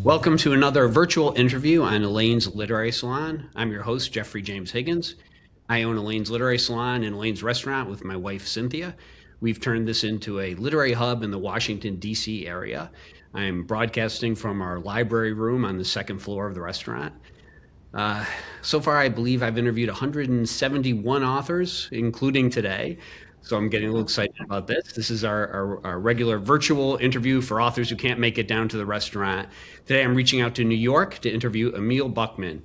Welcome to another virtual interview on Elaine's Literary Salon. I'm your host, Jeffrey James Higgins. I own Elaine's Literary Salon and Elaine's Restaurant with my wife, Cynthia. We've turned this into a literary hub in the Washington, D.C. area. I'm broadcasting from our library room on the second floor of the restaurant. So far, I believe I've interviewed 171 authors, including today. So I'm getting a little excited about this. This is our regular virtual interview for authors who can't make it down to the restaurant. Today, I'm reaching out to New York to interview Emil Buchman.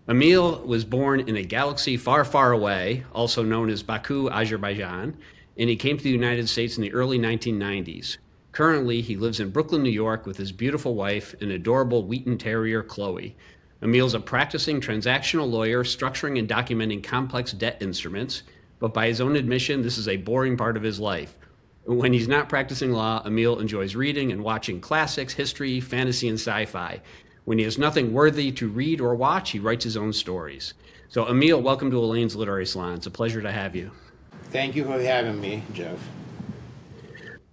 Emil was born in a galaxy far, far away, also known as Baku, Azerbaijan, and he came to the United States in the early 1990s. Currently, he lives in Brooklyn, New York with his beautiful wife and adorable wheaten terrier, Chloe. Emil's a practicing transactional lawyer structuring and documenting complex debt instruments, but by his own admission, this is a boring part of his life. When he's not practicing law, Emil enjoys reading and watching classics, history, fantasy, and sci-fi. When he has nothing worthy to read or watch, he writes his own stories. So Emil, welcome to Elaine's Literary Salon. It's a pleasure to have you. Thank you for having me, Jeff.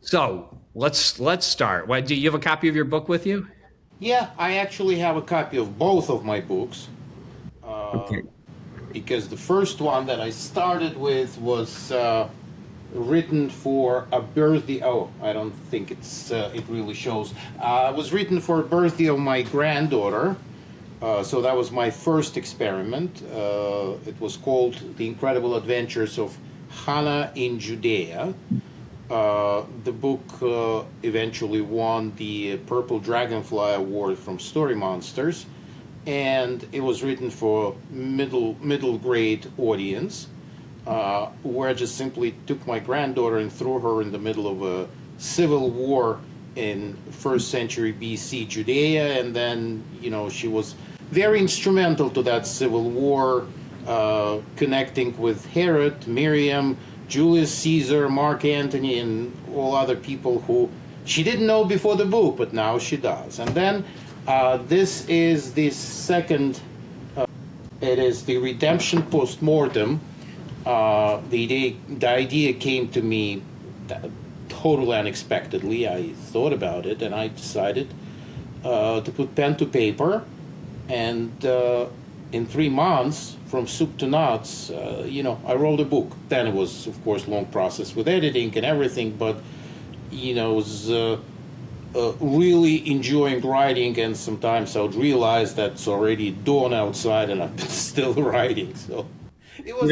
So let's start. Do you have a copy of your book with you? Yeah, I actually have a copy of both of my books. Okay. Because the first one that I started with was written for a birthday. Oh, I don't think it really shows. It was written for a birthday of my granddaughter. So that was my first experiment. It was called The Incredible Adventures of Hannah in Judea. The book eventually won the Purple Dragonfly Award from Story Monsters, and it was written for middle grade audience, where I just simply took my granddaughter and threw her in the middle of a civil war in 1st century BC Judea, and then she was very instrumental to that civil war, connecting with Herod, Miriam, Julius Caesar, Mark Antony, and all other people who she didn't know before the book, but now she does. And then this is the second, it is the Redemption Post Mortem. The idea came to me totally unexpectedly. I thought about it and I decided to put pen to paper, and in 3 months, from soup to nuts, I wrote a book. Then it was, of course, a long process with editing and everything, but, it was really enjoying writing, and sometimes I would realize that it's already dawn outside and I'm still writing. So it was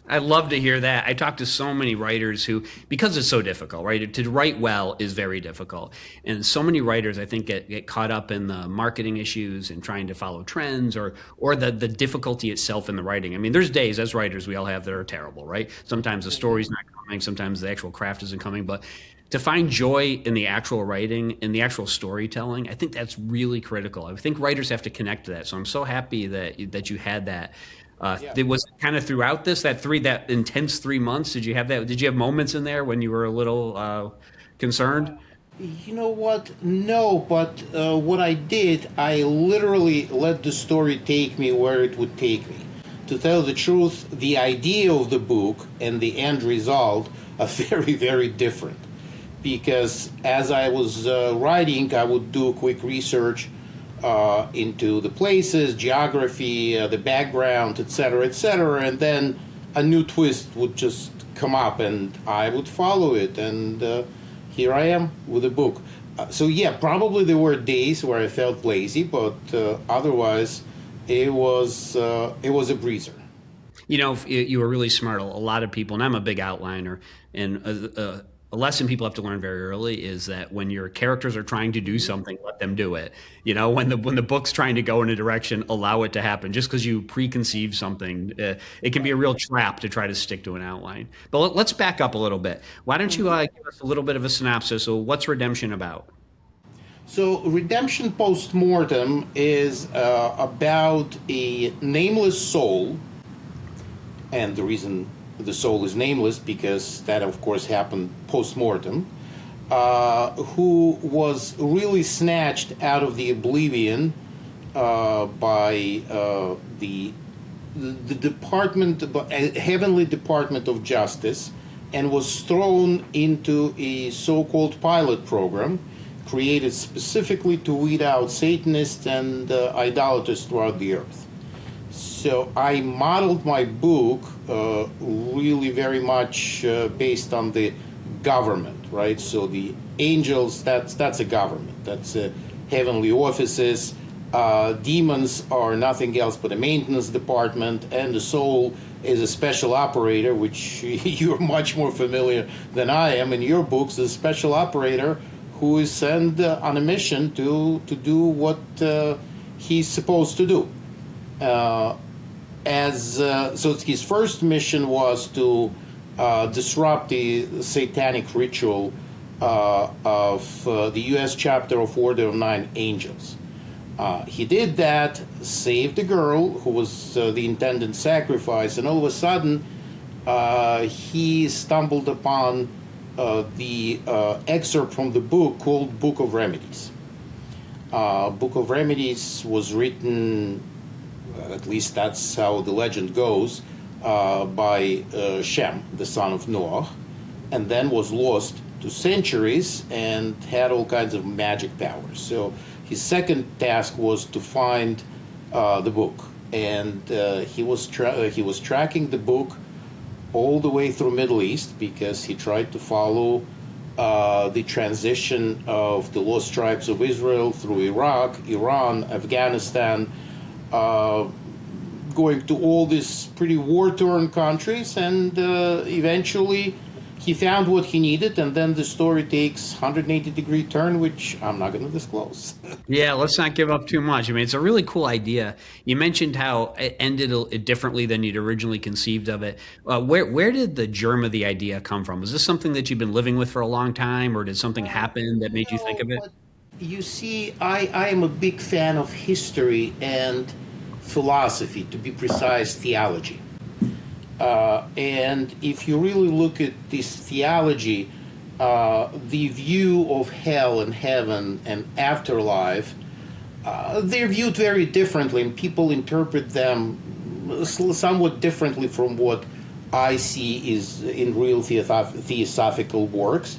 I love to hear that. I talk to so many writers who, because it's so difficult, right? To write well is very difficult. And so many writers, I think, get caught up in the marketing issues and trying to follow trends or the difficulty itself in the writing. I mean, there's days as writers we all have that are terrible, right? Sometimes the story's not coming, sometimes the actual craft isn't coming, but to find joy in the actual writing, in the actual storytelling, I think that's really critical. I think writers have to connect to that. So I'm so happy that you had that. It was kind of throughout that intense 3 months. Did you have that? Did you have moments in there when you were a little concerned? You know what? No, but what I did, I literally let the story take me where it would take me. To tell the truth, the idea of the book and the end result are very, very different. Because as I was writing, I would do quick research into the places, geography, the background, etc., and then a new twist would just come up, and I would follow it, and here I am with a book. So yeah, probably there were days where I felt lazy, but otherwise, it was a breezer. You were really smart. A lot of people, and I'm a big outliner, and a lesson people have to learn very early is that when your characters are trying to do something, let them do it. When the book's trying to go in a direction, allow it to happen. Just because you preconceive something, it can be a real trap to try to stick to an outline. But let's back up a little bit. Why don't you give us a little bit of a synopsis of what's Redemption about? So Redemption Post Mortem is about a nameless soul, and the reason the soul is nameless because that, of course, happened post-mortem, who was really snatched out of the Oblivion by the department, heavenly Department of Justice, and was thrown into a so-called pilot program created specifically to weed out Satanists and idolaters throughout the earth. So I modeled my book really very much based on the government, right? So the angels, that's a government. That's heavenly offices. Demons are nothing else but a maintenance department, and the soul is a special operator, which you're much more familiar than I am in your books, a special operator who is sent on a mission to do what he's supposed to do. So his first mission was to disrupt the satanic ritual of the U.S. chapter of Order of Nine Angels. He did that, saved a girl who was the intended sacrifice, and all of a sudden he stumbled upon the excerpt from the book called Book of Remedies. Book of Remedies was written, at least that's how the legend goes, by Shem, the son of Noah, and then was lost to centuries and had all kinds of magic powers. So his second task was to find the book, and he was tracking the book all the way through Middle East because he tried to follow the transition of the lost tribes of Israel through Iraq, Iran, Afghanistan, going to all these pretty war-torn countries, and eventually he found what he needed, and then the story takes 180-degree turn, which I'm not going to disclose. Yeah, let's not give up too much. I mean, it's a really cool idea. You mentioned how it ended differently than you'd originally conceived of it. Where did the germ of the idea come from? Was this something that you've been living with for a long time, or did something happen that made you think of it? You see, I am a big fan of history and philosophy, to be precise, theology. And if you really look at this theology, the view of hell and heaven and afterlife, they're viewed very differently, and people interpret them somewhat differently from what I see is in real theosophical works.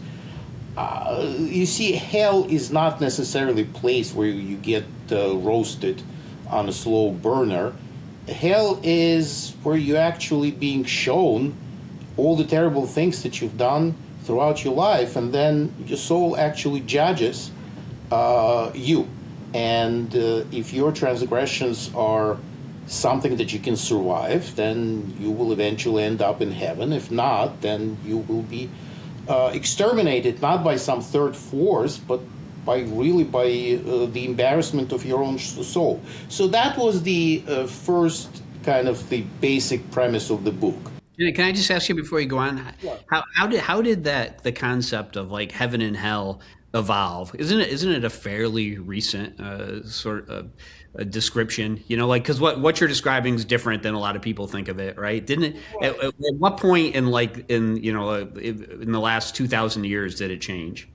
You see, hell is not necessarily a place where you get roasted on a slow burner. Hell is where you're actually being shown all the terrible things that you've done throughout your life, and then your soul actually judges you. And if your transgressions are something that you can survive, then you will eventually end up in heaven. If not, then you will be exterminated, not by some third force, but by the embarrassment of your own soul. So that was the first kind of the basic premise of the book. Can I just ask you before you go on, how did the concept of like heaven and hell evolve? Isn't it a fairly recent sort of description? You know, like, because what you're describing is different than a lot of people think of it, right? Didn't it? At what point in the last 2,000 years did it change?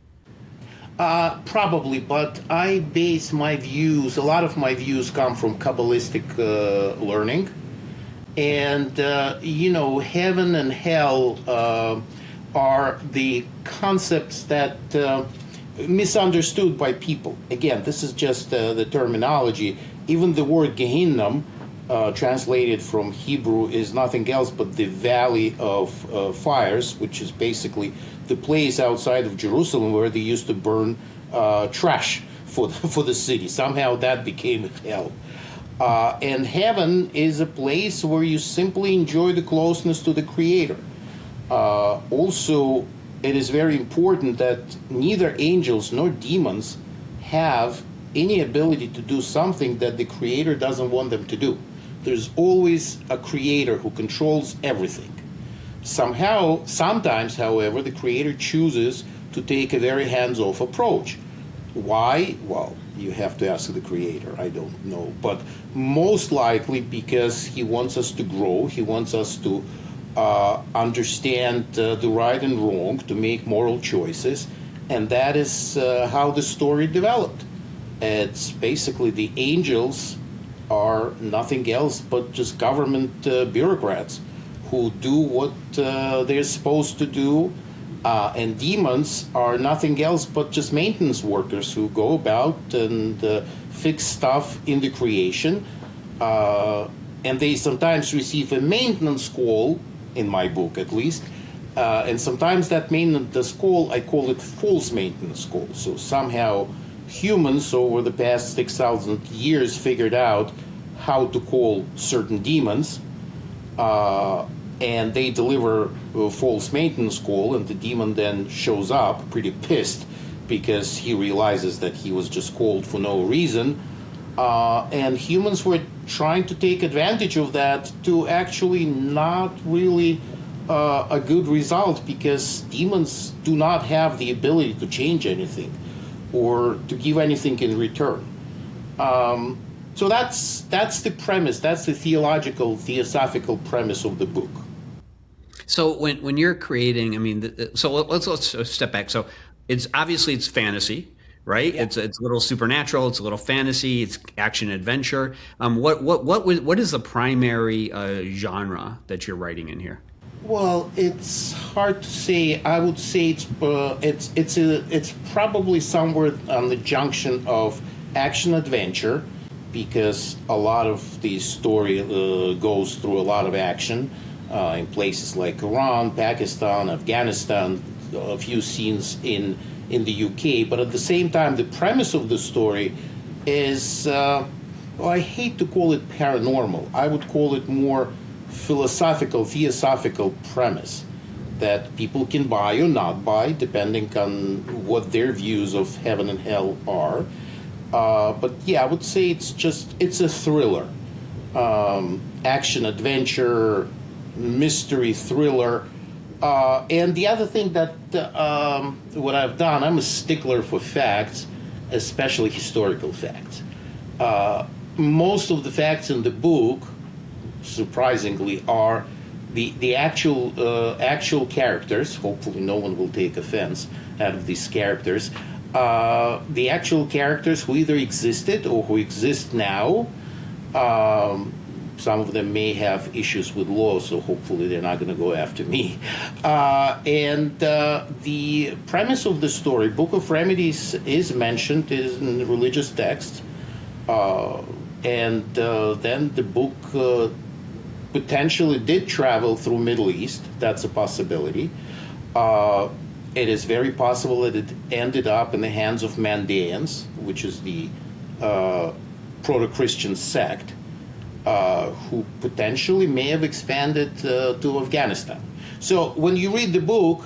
Probably, but I base my views, a lot of my views come from Kabbalistic learning. And, heaven and hell are the concepts that misunderstood by people. Again, this is just the terminology. Even the word Gehinnom, translated from Hebrew, is nothing else but the Valley of Fires, which is basically the place outside of Jerusalem where they used to burn trash for the city. Somehow that became hell. And heaven is a place where you simply enjoy the closeness to the Creator. Also, it is very important that neither angels nor demons have any ability to do something that the Creator doesn't want them to do. There's always a Creator who controls everything. Sometimes, however, the Creator chooses to take a very hands-off approach. Why? Well, you have to ask the Creator. I don't know. But most likely because He wants us to grow. He wants us to understand the right and wrong, to make moral choices. And that is how the story developed. It's basically the angels are nothing else but just government bureaucrats who do what they're supposed to do And demons are nothing else but just maintenance workers who go about and fix stuff in the creation. And they sometimes receive a maintenance call, in my book at least. And sometimes that maintenance call, I call it false maintenance call. So somehow humans over the past 6,000 years figured out how to call certain demons. And they deliver a false maintenance call, and the demon then shows up pretty pissed because he realizes that he was just called for no reason. And humans were trying to take advantage of that to actually not really a good result, because demons do not have the ability to change anything or to give anything in return. So that's the premise. That's the theosophical premise of the book. So when you're creating, I mean, so let's step back. So it's obviously it's fantasy, right? Yeah. It's a little supernatural. It's a little fantasy. It's action adventure. What is the primary genre that you're writing in here? Well, it's hard to say. I would say it's probably somewhere on the junction of action adventure, because a lot of the story goes through a lot of action in places like Iran, Pakistan, Afghanistan, a few scenes in the UK. But at the same time, the premise of the story is, well, I hate to call it paranormal. I would call it more theosophical premise that people can buy or not buy, depending on what their views of heaven and hell are. But yeah, I would say it's a thriller, action adventure, mystery thriller. And the other thing that what I've done, I'm a stickler for facts, especially historical facts. Most of the facts in the book, surprisingly, are the actual characters. Hopefully no one will take offense out of these characters. The actual characters who either existed or who exist now. Some of them may have issues with law, so hopefully they're not going to go after me. And the premise of the story, Book of Remedies, is mentioned in the religious text. And then the book potentially did travel through Middle East. That's a possibility. It is very possible that it ended up in the hands of Mandaeans, which is the proto-Christian sect, who potentially may have expanded to Afghanistan. So when you read the book,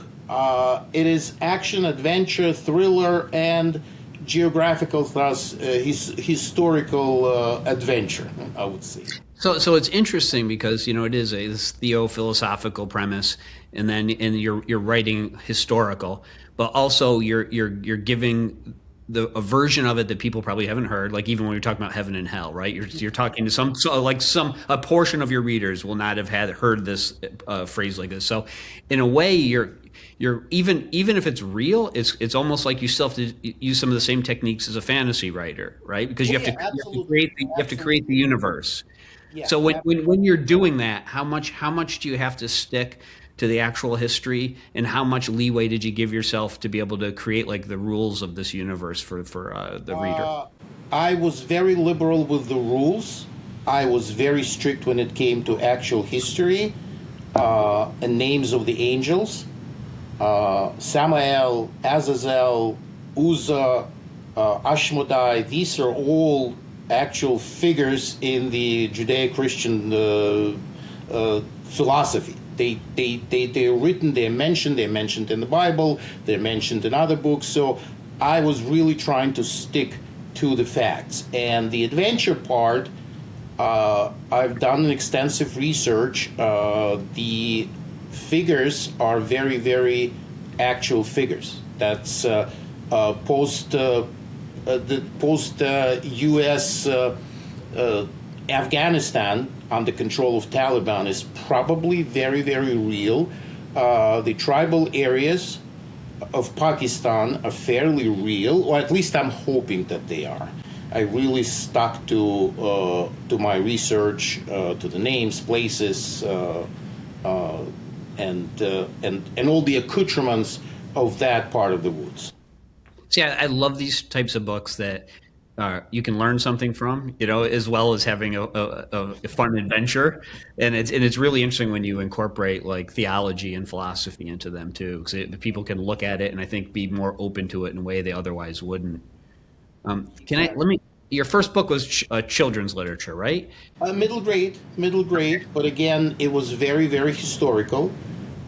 it is action, adventure, thriller, and geographical, thus historical adventure, I would say. So it's interesting because it is this theo-philosophical premise, and you're writing historical, but also you're giving a version of it that people probably haven't heard. Like even when you're talking about heaven and hell, right? You're talking to a portion of your readers will not have heard this phrase like this. So in a way, you're even if it's real, it's almost like you still have to use some of the same techniques as a fantasy writer, right? Because you have to create the universe. Yeah, so when you're doing that, how much do you have to stick to the actual history, and how much leeway did you give yourself to be able to create like the rules of this universe for the reader? I was very liberal with the rules. I was very strict when it came to actual history and names of the angels. Samael, Azazel, Uzzah, Ashmodai. These are all actual figures in the Judeo-Christian philosophy. They're written, they're mentioned in the Bible, they're mentioned in other books. So I was really trying to stick to the facts. And the adventure part, I've done an extensive research. The figures are very, very actual figures. That's post U.S. Afghanistan under control of Taliban is probably very, very real. The tribal areas of Pakistan are fairly real, or at least I'm hoping that they are. I really stuck to my research, to the names, places, and all the accoutrements of that part of the woods. See, I love these types of books that you can learn something from, as well as having a fun adventure. And it's really interesting when you incorporate like theology and philosophy into them too, because people can look at it and I think be more open to it in a way they otherwise wouldn't. Your first book was children's literature, right? Middle grade, but again, it was very, very historical.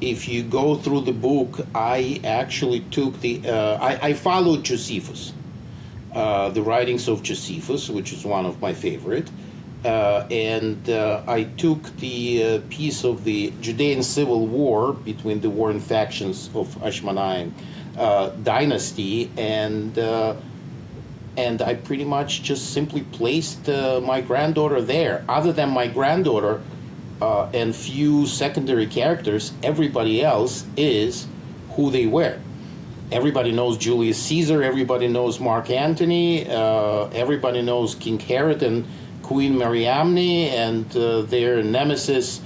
If you go through the book, I actually took I followed Josephus, the writings of Josephus, which is one of my favorite. And I took the piece of the Judean civil war between the warring factions of Ashmonaean dynasty, and I pretty much just simply placed my granddaughter there. Other than my granddaughter and few secondary characters, everybody else is who they were. Everybody knows Julius Caesar, everybody knows Mark Antony, everybody knows King Herod and Queen Mariamne and their nemesis,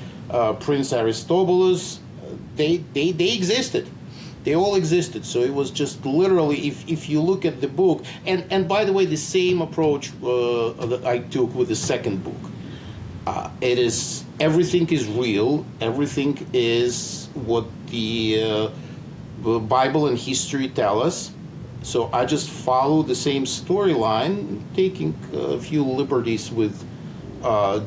Prince Aristobulus. They existed. They all existed. So it was just literally, if you look at the book, and by the way, the same approach that I took with the second book. It is, everything is real. Everything is what the Bible and history tell us. So I just follow the same storyline, taking a few liberties with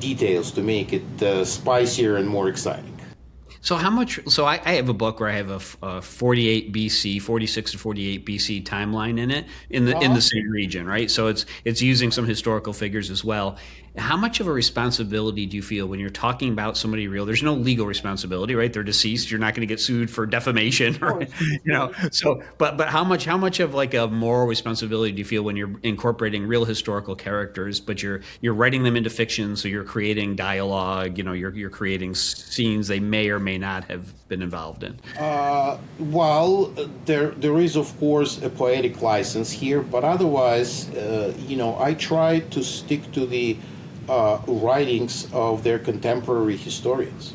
details to make it spicier and more exciting. So I have a book where I have a 48 BC, 46 to 48 BC timeline in it in the same region, right? So it's using some historical figures as well. How much of a responsibility do you feel when you're talking about somebody real? There's no legal responsibility, right? They're deceased. You're not going to get sued for defamation, or, So, but how much of like a moral responsibility do you feel when you're incorporating real historical characters, but you're writing them into fiction, so you're creating dialogue, you're creating scenes they may or may not have been involved in? Well, there is of course a poetic license here, but otherwise, I try to stick to the writings of their contemporary historians,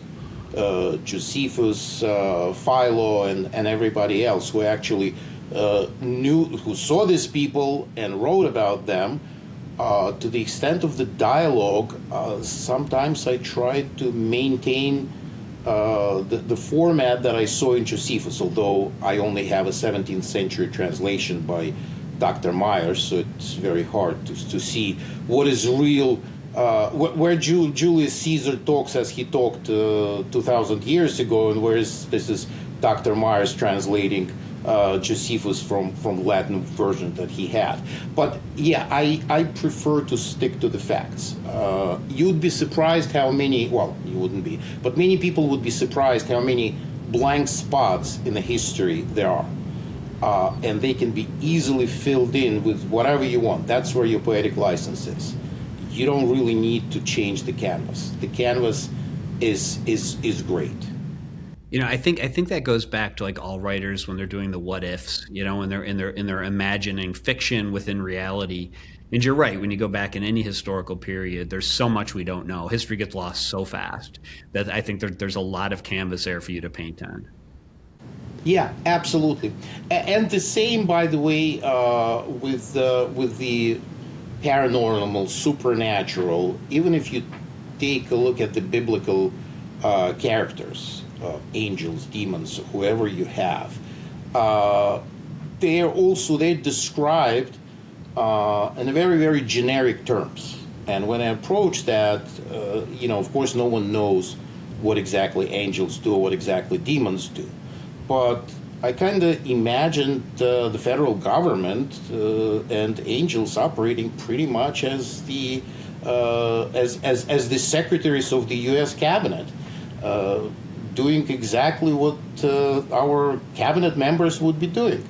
Josephus, Philo, and everybody else who actually who saw these people and wrote about them. To the extent of the dialogue, sometimes I try to maintain the format that I saw in Josephus, although I only have a 17th century translation by Dr. Myers, so it's very hard to see what is real. Where Julius Caesar talks as he talked 2,000 years ago, and this is Dr. Myers translating Josephus from Latin version that he had. But yeah, I prefer to stick to the facts. You'd be surprised how many, well, you wouldn't be, but many people would be surprised how many blank spots in the history there are. And they can be easily filled in with whatever you want. That's where your poetic license is. You don't really need to change the canvas. The canvas is great. I think that goes back to like all writers when they're doing the what ifs, when they're imagining fiction within reality. And you're right, when you go back in any historical period, there's so much we don't know. History gets lost so fast that I think there's a lot of canvas there for you to paint on. Yeah, absolutely. And the same, by the way, with the paranormal, supernatural. Even if you take a look at the biblical characters, angels, demons, whoever you have, they're described in very, very generic terms. And when I approach that, of course, no one knows what exactly angels do or what exactly demons do. But I kind of imagined the federal government and angels operating pretty much as the secretaries of the U.S. cabinet, doing exactly what our cabinet members would be doing.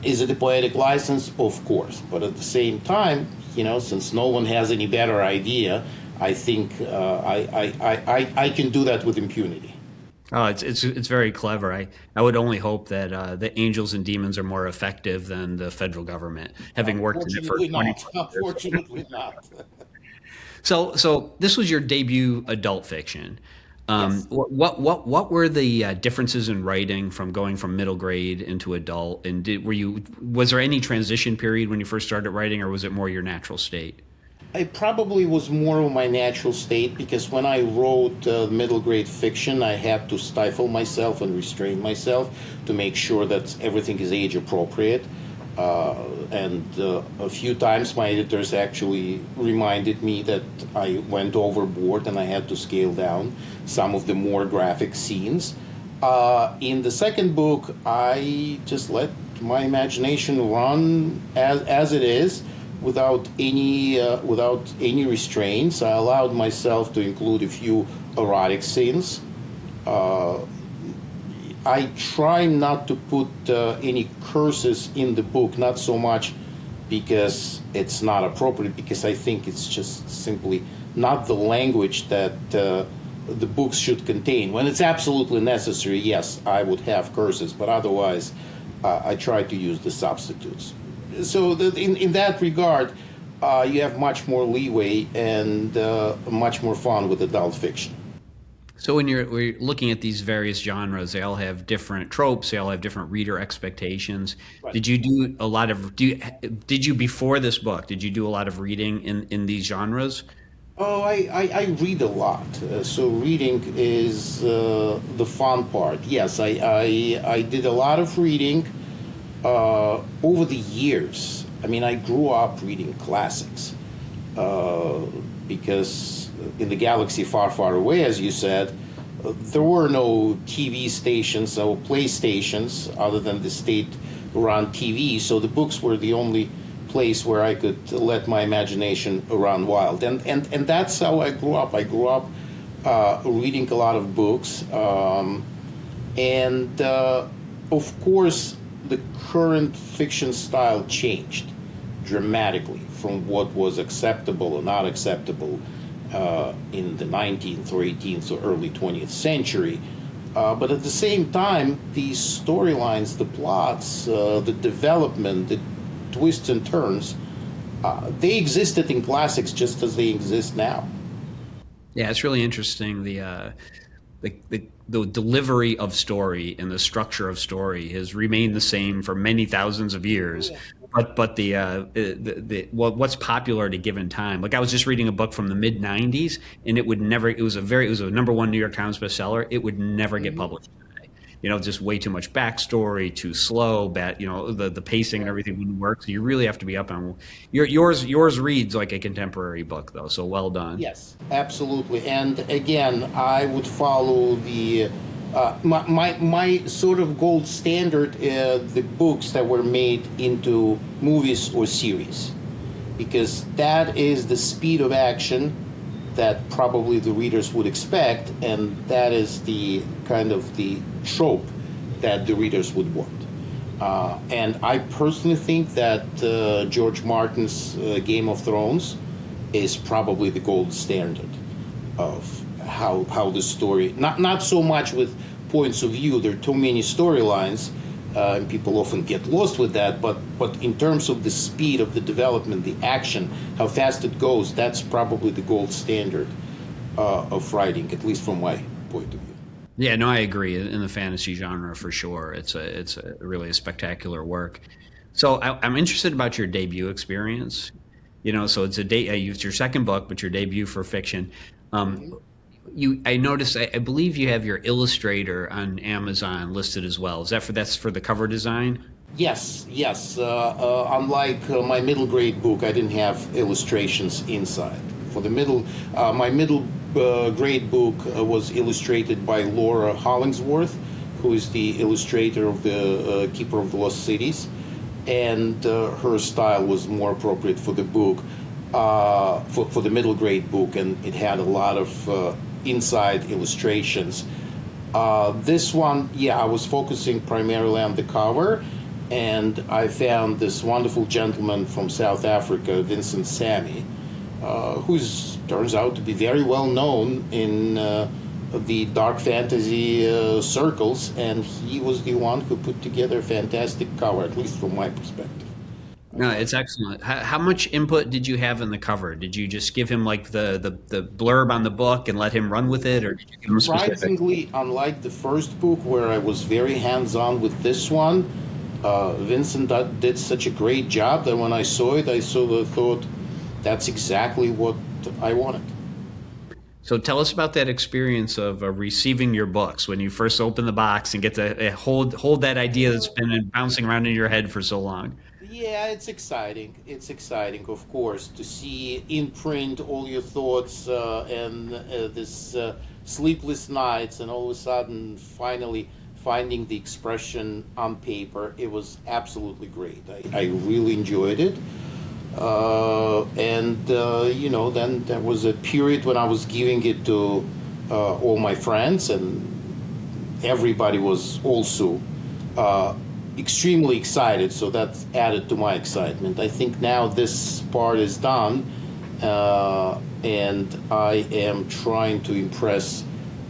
Is it a poetic license? Of course, but at the same time, since no one has any better idea, I think I can do that with impunity. Oh, it's very clever. I would only hope that the angels and demons are more effective than the federal government, having worked in it for 20 years. Unfortunately not. So this was your debut adult fiction. Yes. What were the differences in writing from going from middle grade into adult? And was there any transition period when you first started writing, or was it more your natural state? It probably was more of my natural state because when I wrote middle grade fiction, I had to stifle myself and restrain myself to make sure that everything is age appropriate. And a few times my editors actually reminded me that I went overboard and I had to scale down some of the more graphic scenes. In the second book, I just let my imagination run as it is without any restraints. I allowed myself to include a few erotic scenes. Uh, I try not to put any curses in the book, not so much because it's not appropriate, because I think it's just simply not the language that the books should contain. When it's absolutely necessary, yes, I would have curses, but otherwise, I try to use the substitutes. So in that regard, you have much more leeway and much more fun with adult fiction. So we're looking at these various genres, they all have different tropes, they all have different reader expectations. Right. Did you do a lot of did you before this book, did you do a lot of reading in these genres? Oh, I read a lot. So reading is the fun part. Yes, I did a lot of reading over the years. I mean, I grew up reading classics uh, because in the galaxy far, far away, as you said, there were no TV stations or playstations other than the state-run TV. So the books were the only place where I could let my imagination run wild, and that's how I grew up. I grew up reading a lot of books, and of course, the current fiction style changed dramatically from what was acceptable or not acceptable in the 19th or 18th or early 20th century. But at the same time, these storylines, the plots, the development, the twists and turns, they existed in classics just as they exist now. Yeah, it's really interesting. The delivery of story and the structure of story has remained the same for many thousands of years. But what's popular at a given time? Like I was just reading a book from the mid '90s, and it was a number one New York Times bestseller. It would never get Mhm. published today. Just way too much backstory, too slow. Bad, the pacing and everything wouldn't work. So you really have to be up on yours reads like a contemporary book though. So well done. Yes, absolutely. And again, I would follow my sort of gold standard, the books that were made into movies or series, because that is the speed of action that probably the readers would expect, and that is the kind of the trope that the readers would want. And I personally think that George Martin's Game of Thrones is probably the gold standard of how the story, not so much with points of view. There are too many storylines, and people often get lost with that. But in terms of the speed of the development, the action, how fast it goes, that's probably the gold standard of writing, at least from my point of view. Yeah, no, I agree. In the fantasy genre, for sure, it's a really a spectacular work. So I'm interested about your debut experience. So it's your second book, but your debut for fiction. Um, Mhm. I noticed. I believe you have your illustrator on Amazon listed as well. That's for the cover design? Yes, yes. Unlike my middle grade book, I didn't have illustrations inside. For the my middle grade book was illustrated by Laura Hollingsworth, who is the illustrator of the Keeper of the Lost Cities, and her style was more appropriate for the book, for the middle grade book, and it had a lot of inside illustrations. This one, yeah, I was focusing primarily on the cover, and I found this wonderful gentleman from South Africa, Vincent Sammy, who turns out to be very well known in the dark fantasy circles, and he was the one who put together a fantastic cover, at least from my perspective. No, it's excellent. How much input did you have in the cover? Did you just give him like the blurb on the book and let him run with it, or did you give him specific? Surprisingly, unlike the first book where I was very hands-on with this one, Vincent did such a great job that when I saw it, I sort of thought that's exactly what I wanted. So tell us about that experience of receiving your books when you first open the box and get to hold that idea that's been bouncing around in your head for so long. Yeah, it's exciting. It's exciting, of course, to see in print all your thoughts and this sleepless nights, and all of a sudden, finally finding the expression on paper. It was absolutely great. I really enjoyed it. Then there was a period when I was giving it to all my friends, and everybody was also extremely excited, so that added to my excitement. I think now this part is done, and I am trying to impress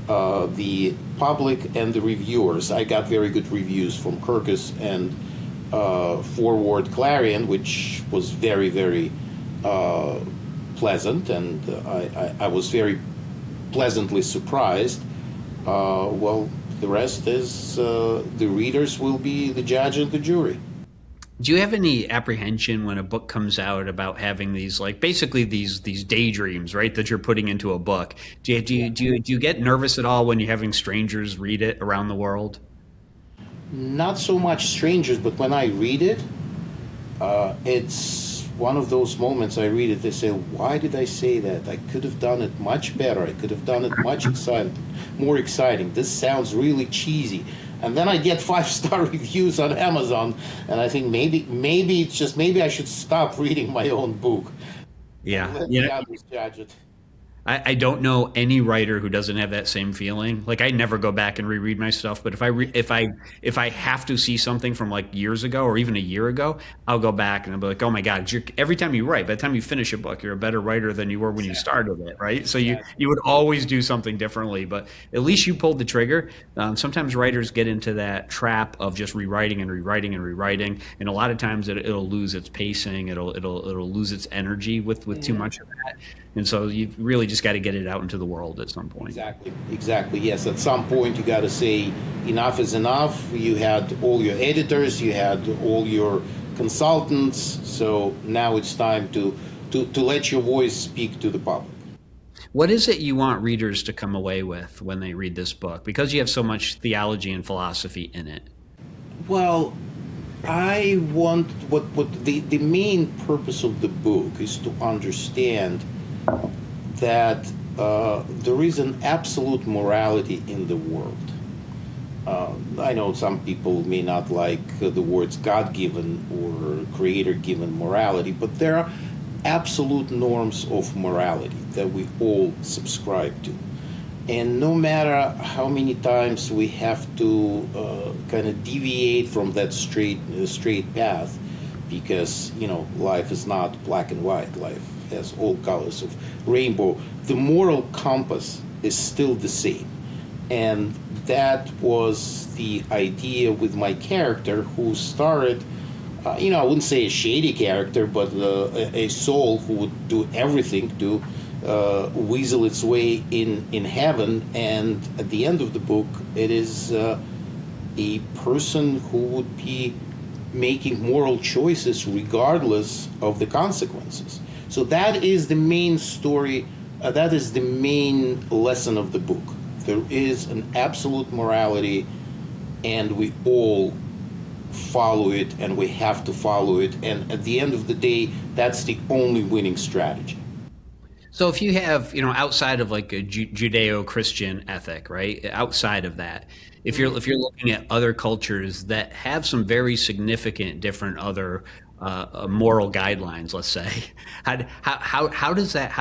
the public and the reviewers. I got very good reviews from Kirkus and Forward Clarion, which was very, very pleasant, and I was very pleasantly surprised. Well, the rest is the readers will be the judge and the jury. Do you have any apprehension when a book comes out about having these, like, basically these daydreams, right, that you're putting into a book? Do you get nervous at all when you're having strangers read it around the world? Not so much strangers, but when I read it, it's one of those moments I read it, they say, why did I say that? I could have done it much better. I could have done it much more exciting. This sounds really cheesy. And then I get 5-star reviews on Amazon, and I think maybe it's just, maybe I should stop reading my own book. Yeah. Let the others judge it. I don't know any writer who doesn't have that same feeling. Like, I never go back and reread my stuff, but if I have to see something from like years ago or even a year ago, I'll go back and I'll be like, oh my God, every time you write, by the time you finish a book, you're a better writer than you were when you started it, right? So you would always do something differently, but at least you pulled the trigger. Sometimes writers get into that trap of just rewriting and rewriting and rewriting, and a lot of times it'll lose its pacing, it'll lose its energy with too much of that. And so you really just got to get it out into the world at some point. Exactly. Yes, at some point you got to say enough is enough. You had all your editors, you had all your consultants, so now it's time to let your voice speak to the public. What is it you want readers to come away with when they read this book? Because you have so much theology and philosophy in it. Well, I want what the main purpose of the book is to understand that there is an absolute morality in the world. I know some people may not like the words God-given or creator-given morality, but there are absolute norms of morality that we all subscribe to. And no matter how many times we have to kind of deviate from that straight path, because life is not black and white. Life has all colors of rainbow. The moral compass is still the same, and that was the idea with my character, who started. I wouldn't say a shady character, but a soul who would do everything to weasel its way in heaven. And at the end of the book, it is a person who would be making moral choices regardless of the consequences. So that is the main story, that is the main lesson of the book. There is an absolute morality, and we all follow it, and we have to follow it. And at the end of the day, that's the only winning strategy. So if you have, outside of like a Judeo-Christian ethic, right? Outside of that, if you're looking at other cultures that have some very significant different other moral guidelines, let's say, how does that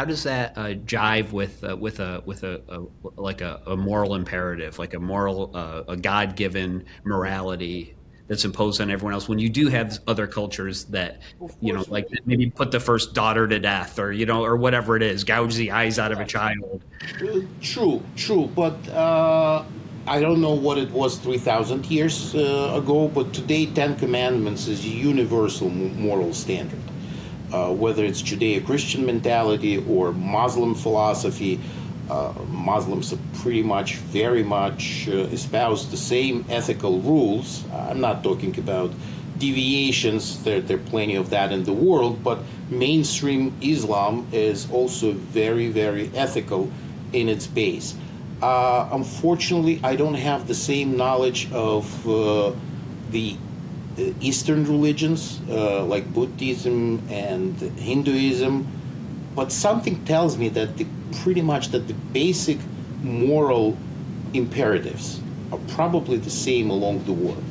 jive with a moral imperative, like a moral a God-given morality that's imposed on everyone else, when you do have other cultures that like maybe put the first daughter to death, or or whatever it is, gouge the eyes out of a child? True, but I don't know what it was 3,000 years ago, but today 10 Commandments is a universal moral standard. Whether it's Judeo-Christian mentality or Muslim philosophy, Muslims are pretty much, very much espouse the same ethical rules. I'm not talking about deviations, there are plenty of that in the world, but mainstream Islam is also very, very ethical in its base. Unfortunately, I don't have the same knowledge of the Eastern religions like Buddhism and Hinduism, but something tells me that pretty much that the basic moral imperatives are probably the same along the world.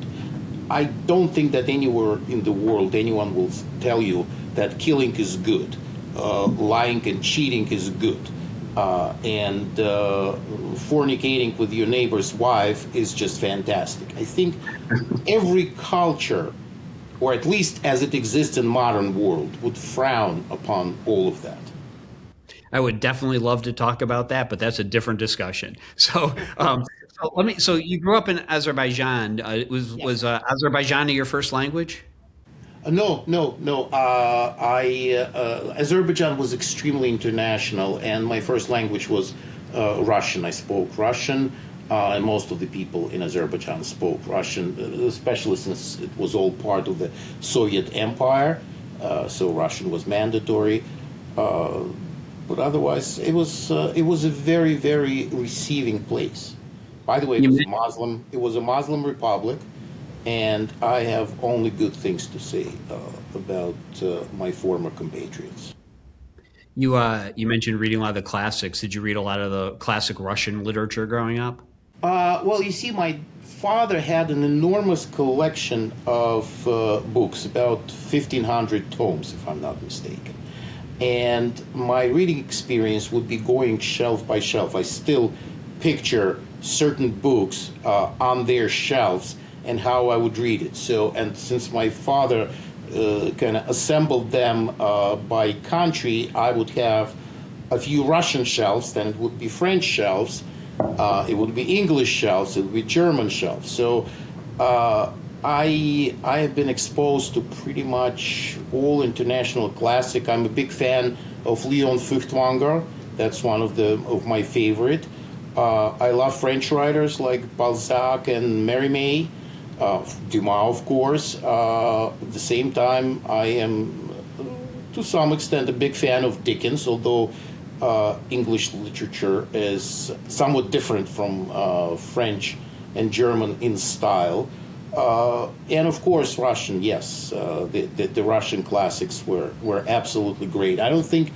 I don't think that anywhere in the world anyone will tell you that killing is good, lying and cheating is good, and fornicating with your neighbor's wife is just fantastic. I think every culture, or at least as it exists in modern world, would frown upon all of that. I would definitely love to talk about that, but that's a different discussion. So you grew up in Azerbaijan. Was Azerbaijani your first language? No. Azerbaijan was extremely international, and my first language was Russian. I spoke Russian, and most of the people in Azerbaijan spoke Russian, especially since it was all part of the Soviet Empire. So Russian was mandatory. But otherwise, it was a very, very receiving place. By the way, You It was a Muslim republic, and I have only good things to say about my former compatriots. you mentioned reading a lot of the classics. Did you read a lot of the classic Russian literature growing up? Well, you see, my father had an enormous collection of books, about 1,500 tomes, if I'm not mistaken. And my reading experience would be going shelf by shelf. I still picture certain books on their shelves and how I would read it. So, and since my father kind of assembled them by country, I would have a few Russian shelves, then it would be French shelves, it would be English shelves, it would be German shelves. So I have been exposed to pretty much all international classic. I'm a big fan of Leon Feuchtwanger. That's one of my favorite. I love French writers like Balzac and Mérimée, Dumas, of course. At the same time, I am, to some extent, a big fan of Dickens, although English literature is somewhat different from French and German in style. And of course, Russian, yes. The Russian classics were absolutely great. I don't think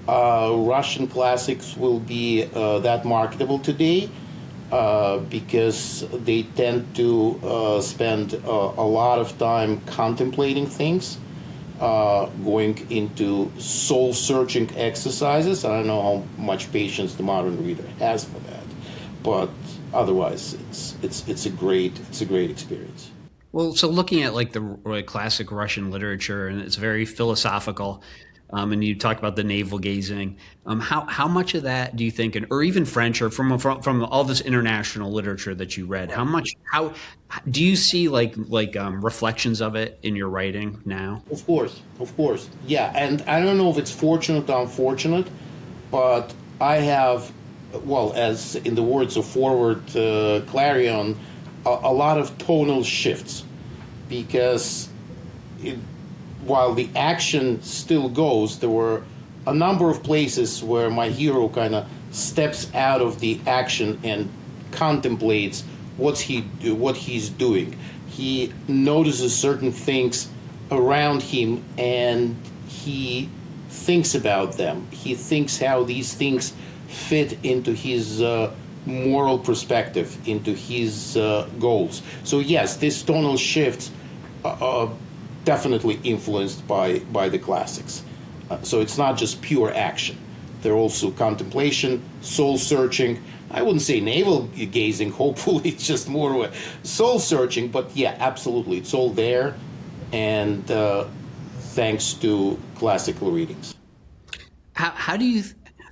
Russian classics will be that marketable today because they tend to spend a lot of time contemplating things, going into soul-searching exercises. I don't know how much patience the modern reader has for that, but otherwise, it's a great experience. Well, so looking at like the classic Russian literature, and it's very philosophical, and you talk about the navel gazing. How much of that do you think, or even French, or from all this international literature that you read, how do you see like reflections of it in your writing now? Of course, yeah. And I don't know if it's fortunate or unfortunate, but I have, well, as in the words of Forward Clarion, a lot of tonal shifts, because while the action still goes, there were a number of places where my hero kind of steps out of the action and contemplates what he's doing. He notices certain things around him and he thinks about them. He thinks how these things fit into his moral perspective, into his goals. So yes, these tonal shifts are definitely influenced by the classics. So it's not just pure action. They're also contemplation, soul searching. I wouldn't say navel gazing, hopefully it's just more of a soul searching, but yeah, absolutely, it's all there, and thanks to classical readings. How do you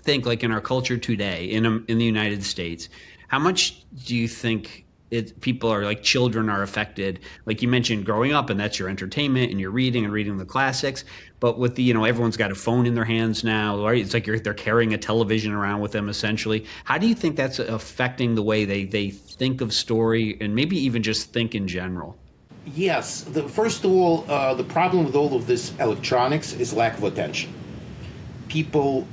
think, like in our culture today, in the United States, how much do you think people are like children are affected? Like you mentioned growing up and that's your entertainment and you're reading the classics. But with the, everyone's got a phone in their hands now, right? It's like they're carrying a television around with them essentially. How do you think that's affecting the way they think of story and maybe even just think in general? Yes. First of all, the problem with all of this electronics is lack of attention. People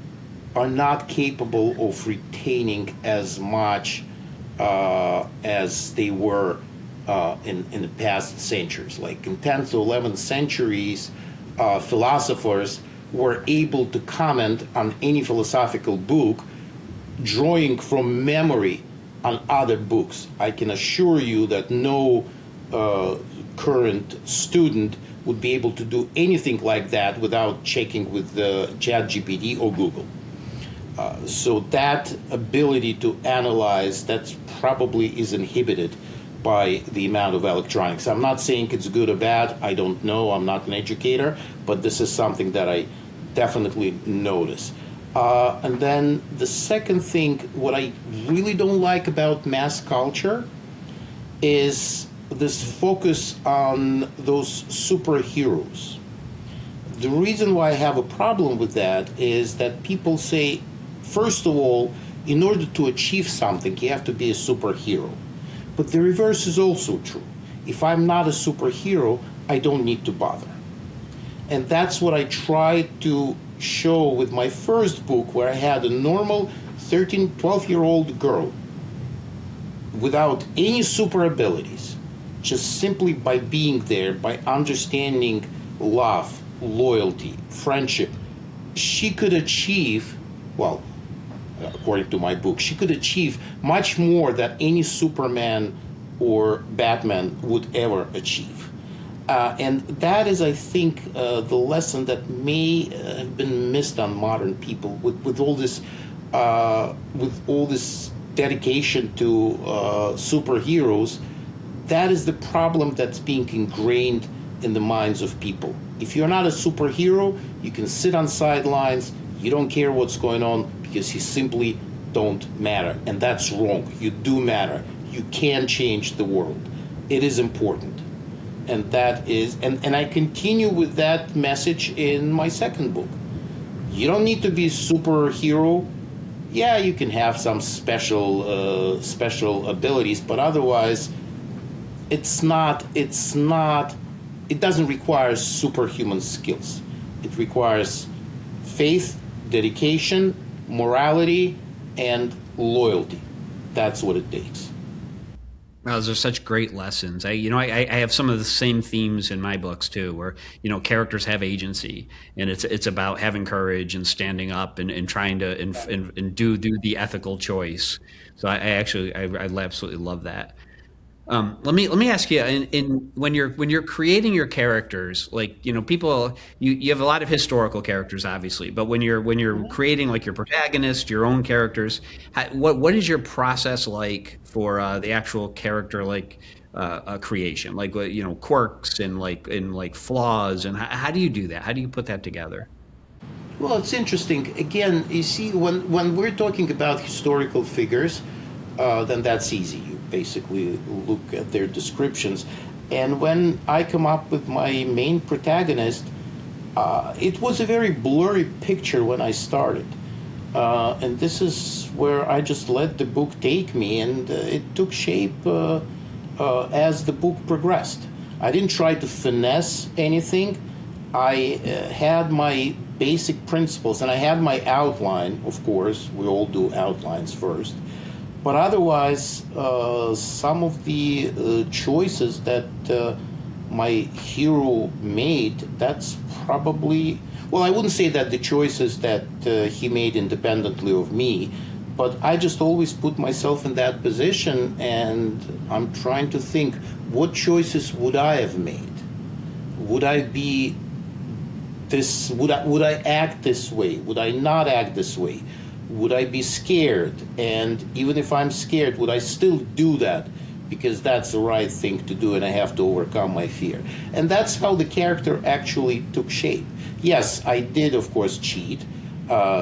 are not capable of retaining as much as they were in the past centuries. Like in 10th to 11th centuries, philosophers were able to comment on any philosophical book drawing from memory on other books. I can assure you that no current student would be able to do anything like that without checking with ChatGPT or Google. So that ability to analyze, that probably is inhibited by the amount of electronics. I'm not saying it's good or bad. I don't know. I'm not an educator, but this is something that I definitely notice. And then the second thing, what I really don't like about mass culture is this focus on those superheroes. The reason why I have a problem with that is that people say, first of all, in order to achieve something, you have to be a superhero. But the reverse is also true. If I'm not a superhero, I don't need to bother. And that's what I tried to show with my first book, where I had a normal 13, 12-year-old girl without any super abilities, just simply by being there, by understanding love, loyalty, friendship. She could achieve, well, according to my book, she could achieve much more than any Superman or Batman would ever achieve. And that is, I think, the lesson that may have been missed on modern people with all this dedication to superheroes. That is the problem that's being ingrained in the minds of people. If you're not a superhero, you can sit on sidelines, you don't care what's going on because you simply don't matter. And that's wrong. You do matter. You can change the world. It is important. And that is, and I continue with that message in my second book. You don't need to be a superhero. Yeah, you can have some special abilities, but otherwise, it doesn't require superhuman skills. It requires faith, dedication, morality, and loyalty. That's what it takes. Well, those are such great lessons. I have some of the same themes in my books too, where characters have agency, and it's about having courage and standing up and trying to and do the ethical choice. So I absolutely love that. Let me ask you, when you're creating your characters, like people, you have a lot of historical characters, obviously, but when you're creating like your protagonist, your own characters, what is your process like for the actual character creation, like quirks and flaws, and how do you do that? How do you put that together? Well, it's interesting. Again, you see, when we're talking about historical figures, then that's easy. You basically look at their descriptions. And when I come up with my main protagonist, it was a very blurry picture when I started. And this is where I just let the book take me, and it took shape as the book progressed. I didn't try to finesse anything. I had my basic principles, and I had my outline, of course. We all do outlines first. But otherwise, some of the choices that my hero made, that's probably, well, I wouldn't say that the choices that he made independently of me, but I just always put myself in that position, and I'm trying to think, what choices would I have made? Would I be this, would I act this way? Would I not act this way? Would I be scared? And even if I'm scared, would I still do that? Because that's the right thing to do, and I have to overcome my fear. And that's how the character actually took shape. Yes, I did, of course, cheat.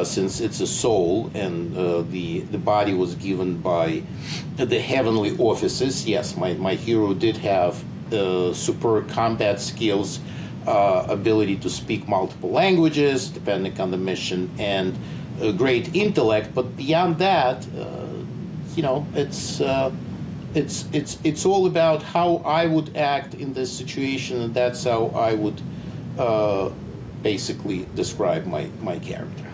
since it's a soul, and the body was given by the heavenly offices. Yes, my hero did have superb combat skills, ability to speak multiple languages, depending on the mission, and great intellect. But beyond that, it's all about how I would act in this situation, and that's how I would basically describe my character.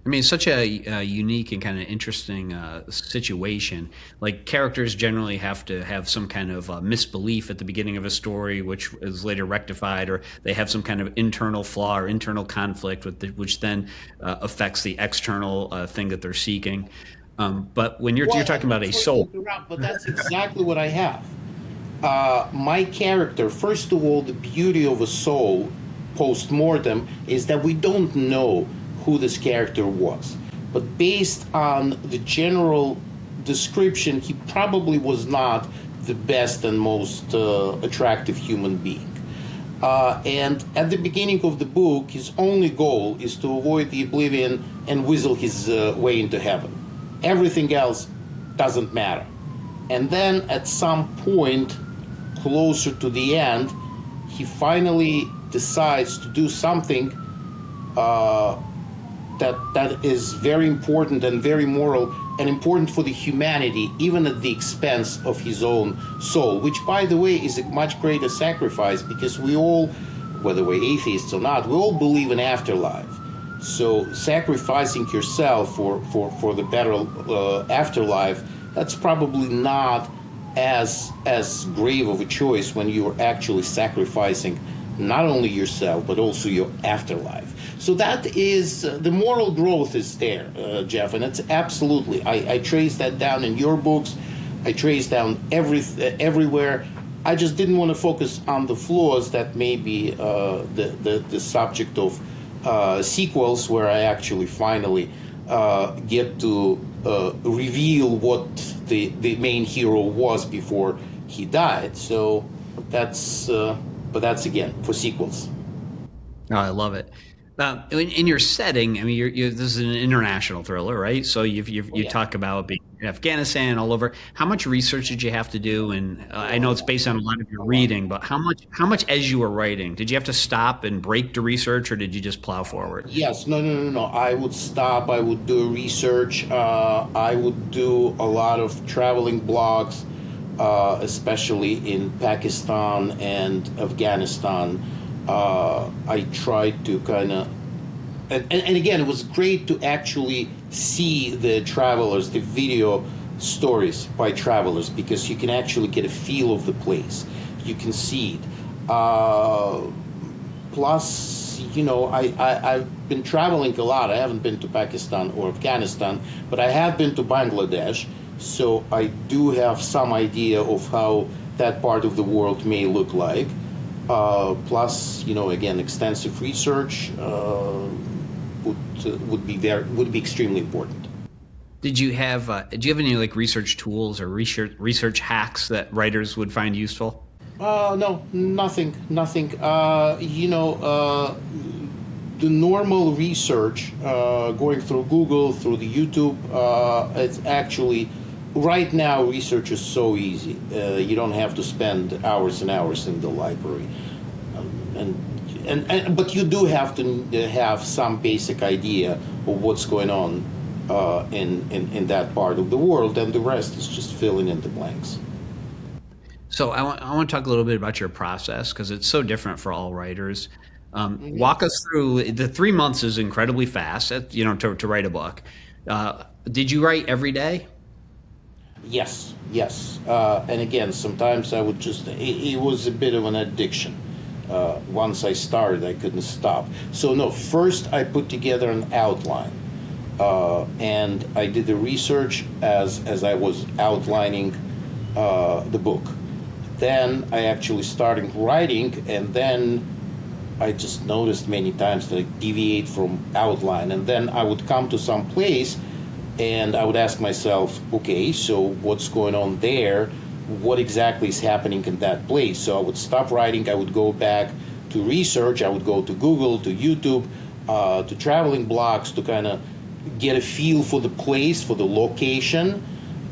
I mean, it's such a unique and kind of interesting situation. Like, characters generally have to have some kind of misbelief at the beginning of a story, which is later rectified, or they have some kind of internal flaw or internal conflict, which then affects the external thing that they're seeking. But when you're talking about a soul, but that's exactly what I have. My character, first of all, the beauty of a soul, Post Mortem, is that we don't know who this character was. But based on the general description, he probably was not the best and most attractive human being. And at the beginning of the book, his only goal is to avoid the Oblivion and whistle his way into heaven. Everything else doesn't matter. And then at some point, closer to the end, he finally decides to do something that is very important and very moral and important for the humanity, even at the expense of his own soul, which, by the way, is a much greater sacrifice, because we all, whether we're atheists or not, we all believe in afterlife. So sacrificing yourself for the better afterlife, that's probably not as grave of a choice when you are actually sacrificing not only yourself but also your afterlife. So that is the moral growth is there, Jeff, and it's absolutely. I trace that down in your books. I trace down everywhere. I just didn't want to focus on the flaws that may be the subject of sequels, where I actually finally get to reveal what the main hero was before he died. So that's but that's again for sequels. oh, I love it. In your setting, I mean, this is an international thriller, right? So you talk about being in Afghanistan, all over. How much research did you have to do? And I know it's based on a lot of your reading, but how much as you were writing, did you have to stop and break to research, or did you just plow forward? Yes, no. I would stop. I would do research. I would do a lot of traveling blogs, especially in Pakistan and Afghanistan. I tried to kind of, and again, it was great to actually see the travelers, the video stories by travelers, because you can actually get a feel of the place. You can see it. Plus, I've been traveling a lot. I haven't been to Pakistan or Afghanistan, but I have been to Bangladesh, so I do have some idea of how that part of the world may look like. Plus, again, extensive research would be extremely important. Do you have any like research tools or research hacks that writers would find useful? No, nothing. The normal research, going through Google, through the YouTube, it's actually, right now, research is so easy. You don't have to spend hours and hours in the library, but you do have to have some basic idea of what's going on in that part of the world, and the rest is just filling in the blanks. So I want to talk a little bit about your process, because it's so different for all writers. Walk us through. The 3 months is incredibly fast, to write a book. Did you write every day? Yes. And again, sometimes I would it was a bit of an addiction. Once I started, I couldn't stop. So no, first I put together an outline. And I did the research as I was outlining the book. Then I actually started writing, and then I just noticed many times that I deviate from outline. And then I would come to some place, and I would ask myself, okay, so what's going on there? What exactly is happening in that place? So I would stop writing, I would go back to research, I would go to Google, to YouTube, to traveling blocks to kind of get a feel for the place, for the location,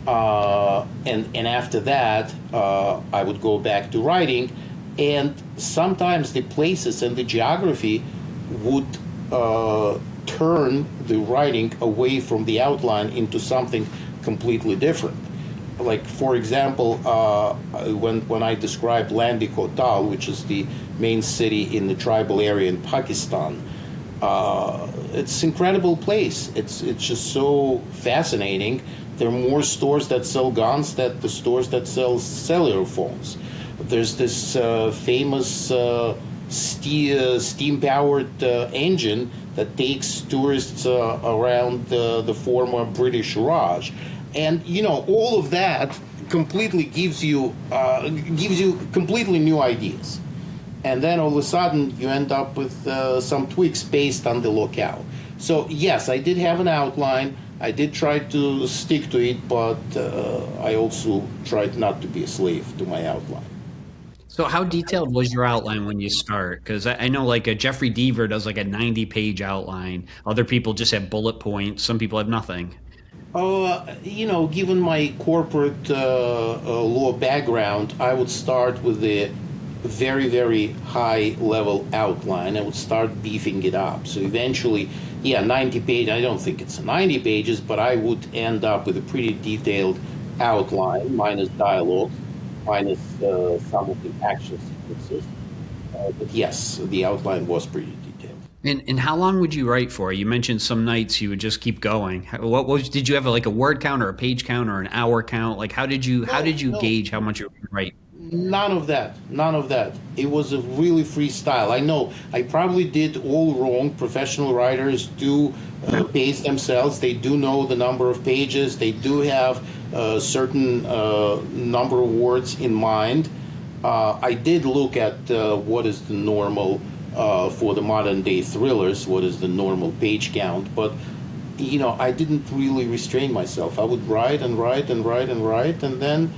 and after that, I would go back to writing, and sometimes the places and the geography would turn the writing away from the outline into something completely different. Like, for example, when I describe Landi Kotal, which is the main city in the tribal area in Pakistan, it's an incredible place. It's just so fascinating. There are more stores that sell guns than the stores that sell cellular phones. There's this famous steam-powered engine that takes tourists around the former British Raj. And, all of that completely gives you completely new ideas. And then all of a sudden you end up with some tweaks based on the locale. So yes, I did have an outline. I did try to stick to it, but I also tried not to be a slave to my outline. So how detailed was your outline when you start? Because I know like a Jeffrey Deaver does like a 90-page outline. Other people just have bullet points. Some people have nothing. Given my corporate law background, I would start with a very, very high level outline. I would start beefing it up. So eventually, 90 pages, I don't think it's 90 pages, but I would end up with a pretty detailed outline, minus dialogue, minus some of the action sequences. But yes, the outline was pretty detailed. And how long would you write for? You mentioned some nights you would just keep going. Did you have like a word count or a page count or an hour count? Like how did you No. gauge how much you would write? None of that. None of that. It was a really freestyle. I know I probably did all wrong. Professional writers do pace themselves. They do know the number of pages. They do have a certain number of words in mind. I did look at what is the normal for the modern day thrillers, what is the normal page count, but I didn't really restrain myself. I would write and write and write and write, and then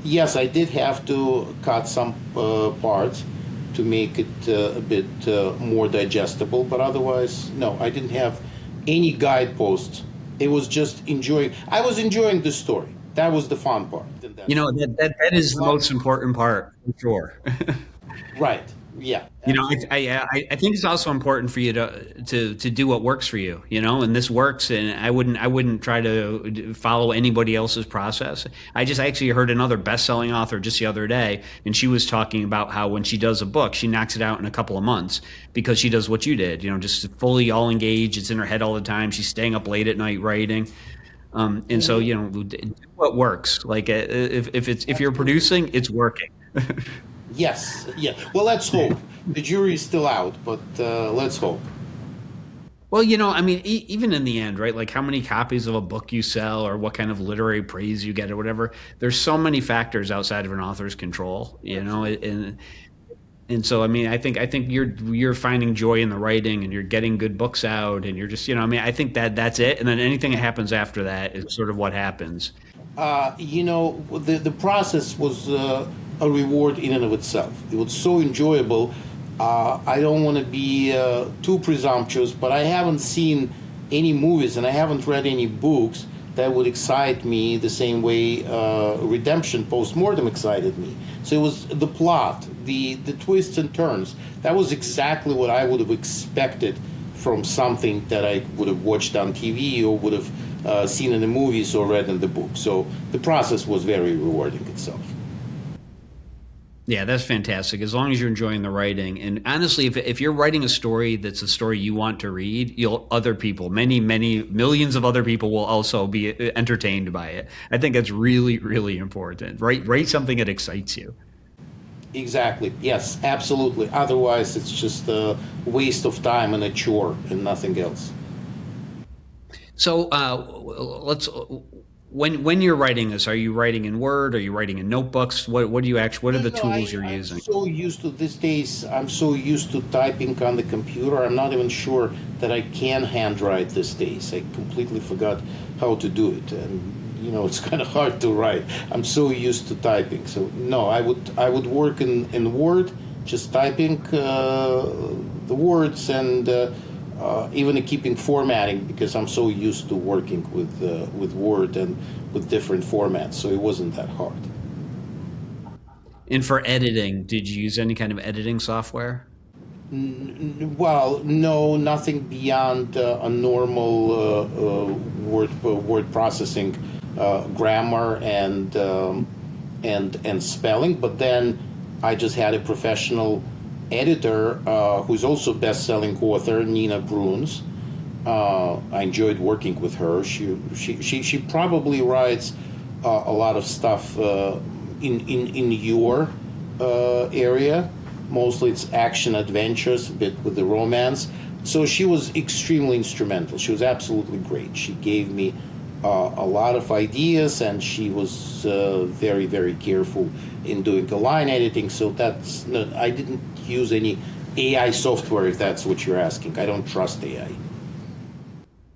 yes, I did have to cut some parts to make it a bit more digestible, but otherwise, no, I didn't have any guideposts. It was just I was enjoying the story. That was the fun part. That is the most important part, for sure. Right. Yeah. I think it's also important for you to do what works for you, and this works. And I wouldn't try to follow anybody else's process. I actually heard another best-selling author just the other day, and she was talking about how when she does a book, she knocks it out in a couple of months because she does what you did, just fully all engaged. It's in her head all the time. She's staying up late at night writing. And so, do what works. Like if you're producing, it's working. Yes. Yeah. Well, let's hope. The jury is still out, but let's hope. Well, even in the end, right? Like how many copies of a book you sell or what kind of literary praise you get or whatever, there's so many factors outside of an author's control, and so, I think you're finding joy in the writing and you're getting good books out and you're just, I think that's it. And then anything that happens after that is sort of what happens. The process was a reward in and of itself. It was so enjoyable. I don't want to be too presumptuous, but I haven't seen any movies and I haven't read any books that would excite me the same way Redemption Post Mortem excited me. So it was the plot, the twists and turns. That was exactly what I would have expected from something that I would have watched on TV or would have seen in the movies or read in the book. So the process was very rewarding itself. Yeah, that's fantastic. As long as you're enjoying the writing, and honestly, if you're writing a story that's a story you want to read, other people, many millions of other people will also be entertained by it. I think that's really, really important. Write something that excites you. Exactly. Yes, absolutely. Otherwise, it's just a waste of time and a chore and nothing else. So let's. When you're writing this, are you writing in Word? Are you writing in notebooks? What are the tools you're using? I'm so used to these days. I'm so used to typing on the computer. I'm not even sure that I can handwrite these days. I completely forgot how to do it, and it's kind of hard to write. I'm so used to typing. So no, I would work in Word, just typing the words and even keeping formatting, because I'm so used to working with Word and with different formats, so it wasn't that hard. And for editing, did you use any kind of editing software? Well, no, nothing beyond a normal word processing, grammar and spelling. But then I just had a professional editor who's also best-selling author, Nina Bruns. I enjoyed working with her. She probably writes a lot of stuff in your area. Mostly it's action adventures, a bit with the romance. So she was extremely instrumental. She was absolutely great. She gave me a lot of ideas, and she was very, very careful in doing the line editing. So I didn't use any AI software, if that's what you're asking. I don't trust AI.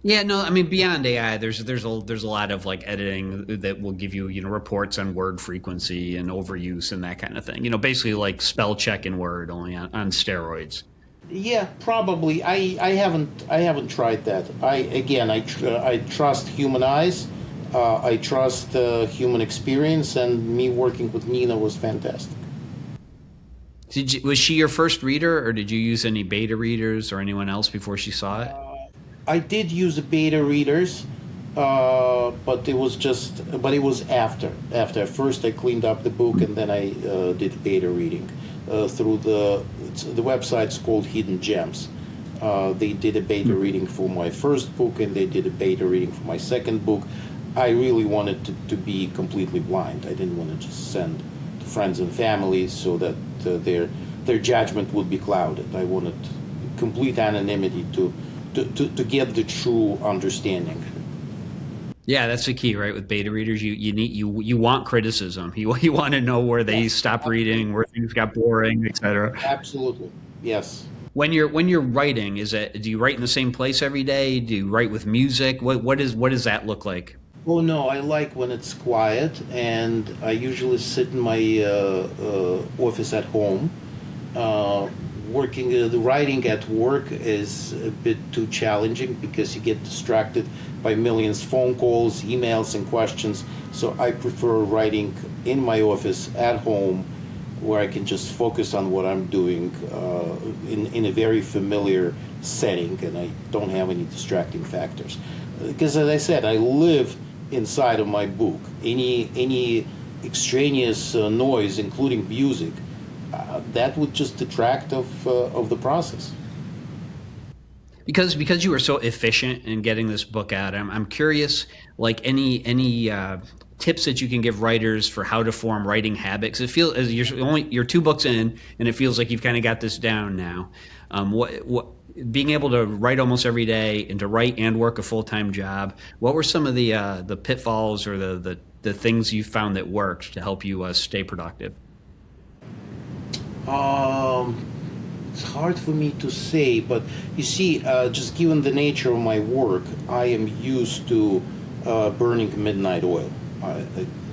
Yeah, no, I mean beyond AI, there's a lot of like editing that will give you reports on word frequency and overuse and that kind of thing. Basically like spell check in Word only on steroids. Yeah, probably. I haven't tried that. I trust human eyes. I trust human experience, and me working with Nina was fantastic. Was she your first reader, or did you use any beta readers or anyone else before she saw it? I did use the beta readers, but it was after. After first I cleaned up the book, and then I did beta reading through the website's called Hidden Gems. They did a beta reading for my first book, and they did a beta reading for my second book. I really wanted to be completely blind. I didn't want to just send to friends and family so that their judgment would be clouded. I wanted complete anonymity to get the true understanding. Yeah, that's the key, right? With beta readers, you want criticism. You want to know where they stop reading, where things got boring, etc. Absolutely, yes. When you're writing, do you write in the same place every day? Do you write with music? What does that look like? Oh no, I like when it's quiet, and I usually sit in my office at home. The writing at work is a bit too challenging because you get distracted by millions phone calls, emails, and questions. So I prefer writing in my office at home, where I can just focus on what I'm doing in a very familiar setting, and I don't have any distracting factors. Because as I said, I live inside of my book. Any extraneous noise, including music, that would just detract of the process. Because you were so efficient in getting this book out, I'm curious, like any tips that you can give writers for how to form writing habits. It feels as you're 2 books in, and it feels like you've kind of got this down now. What being able to write almost every day and to write and work a full-time job. What were some of the pitfalls or the things you found that worked to help you stay productive? It's hard for me to say, but you see, just given the nature of my work, I am used to burning midnight oil.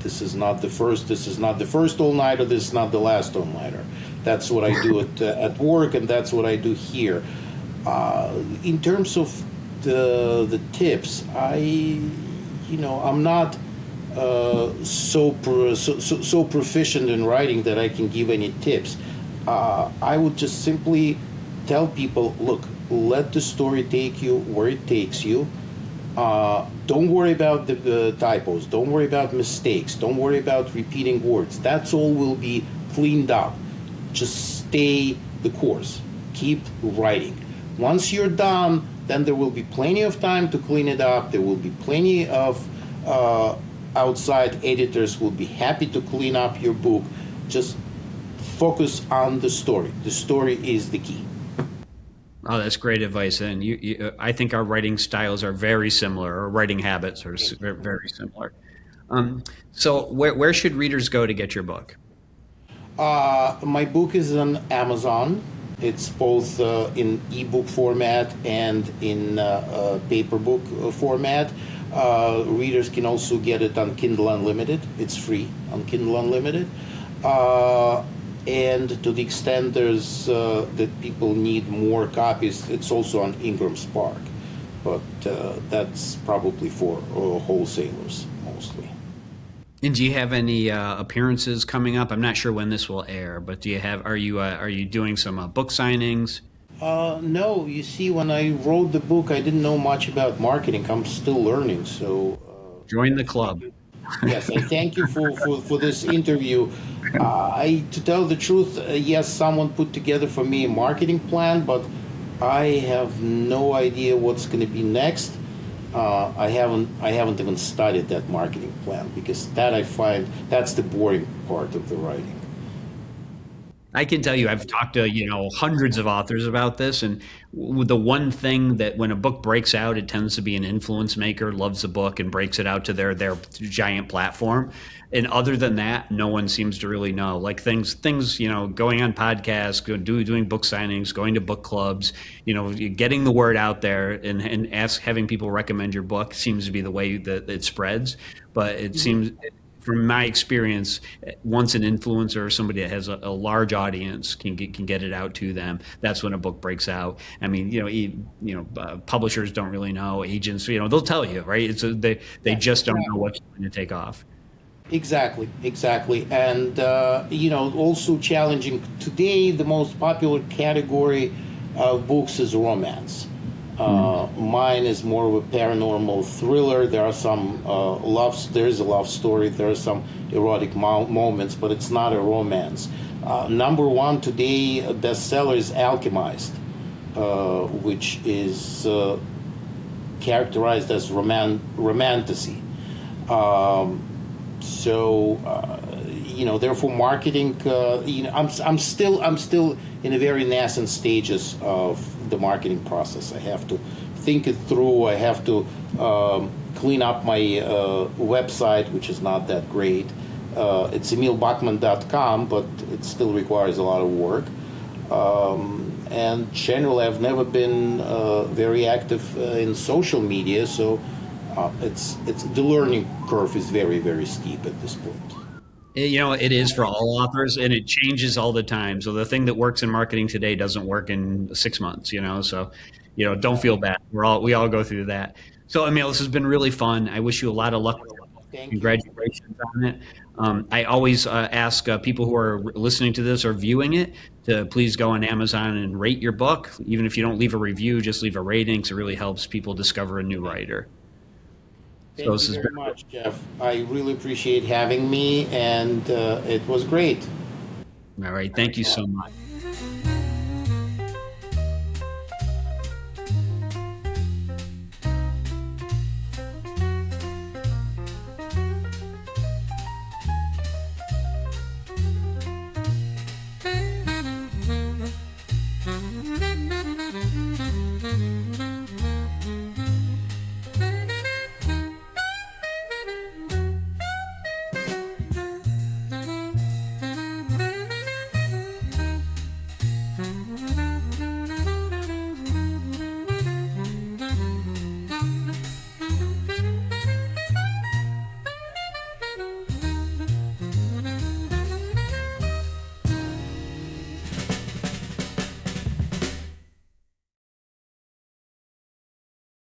This is not the first. This is not the first all-nighter. This is not the last all-nighter. That's what I do at work, and that's what I do here. In terms of the tips, I'm not so proficient in writing that I can give any tips. I would just simply tell people, look, let the story take you where it takes you. Don't worry about the typos. Don't worry about mistakes. Don't worry about repeating words. That's all will be cleaned up. Just stay the course. Keep writing. Once you're done, then there will be plenty of time to clean it up. There will be plenty of outside editors who will be happy to clean up your book. Just focus on the story. The story is the key. Oh, that's great advice. And I think our writing styles are very similar. Our writing habits are very similar. So where should readers go to get your book? My book is on Amazon. It's both in ebook format and in paper book format. Readers can also get it on Kindle Unlimited. It's free on Kindle Unlimited. and to the extent that people need more copies, it's also on Ingram Spark, but that's probably for wholesalers mostly. And do you have any appearances coming up? I'm not sure when this will air, but do you have? Are you doing some book signings? No, you see, when I wrote the book, I didn't know much about marketing. I'm still learning, so Join the thank club. you. Yes, I thank you for this interview. To tell the truth, yes, someone put together for me a marketing plan, but I have no idea what's going to be next. I haven't even studied that marketing plan because that I find that's the boring part of the writing. I can tell you, I've talked to hundreds of authors about this, and the one thing that when a book breaks out, it tends to be an influence maker loves a book and breaks it out to their giant platform. And other than that, no one seems to really know. Like things going on podcasts, doing book signings, going to book clubs, getting the word out there and having people recommend your book seems to be the way that it spreads. But it seems from my experience, once an influencer or somebody that has a large audience can get it out to them, that's when a book breaks out. I mean, publishers don't really know, agents, they'll tell you, right? They Yeah, just don't know exactly. what's going to take off. Exactly, exactly. And, also challenging. Today, the most popular category of books is romance. Mm. Mine is more of a paranormal thriller. There are some there is a love story, there are some erotic moments, but it's not a romance. Number one today bestseller is Alchemized, which is characterized as romantasy. Um, therefore, marketing. I'm still in a very nascent stages of the marketing process. I have to think it through. I have to clean up my website, which is not that great. It's emilbuchman.com, but it still requires a lot of work. And generally, I've never been very active in social media, so it's the learning curve is very very steep at this point. It is for all authors, and it changes all the time. So the thing that works in marketing today doesn't work in 6 months. So don't feel bad. We all go through that. So Emil, this has been really fun. I wish you a lot of luck with your book. Thank you. Congratulations on it. I always ask people who are listening to this or viewing it to please go on Amazon and rate your book. Even if you don't leave a review, just leave a rating. 'Cause it really helps people discover a new writer. So Thank this you has very been much, Jeff. I really appreciate having me, and it was great. all right. Thank you so much.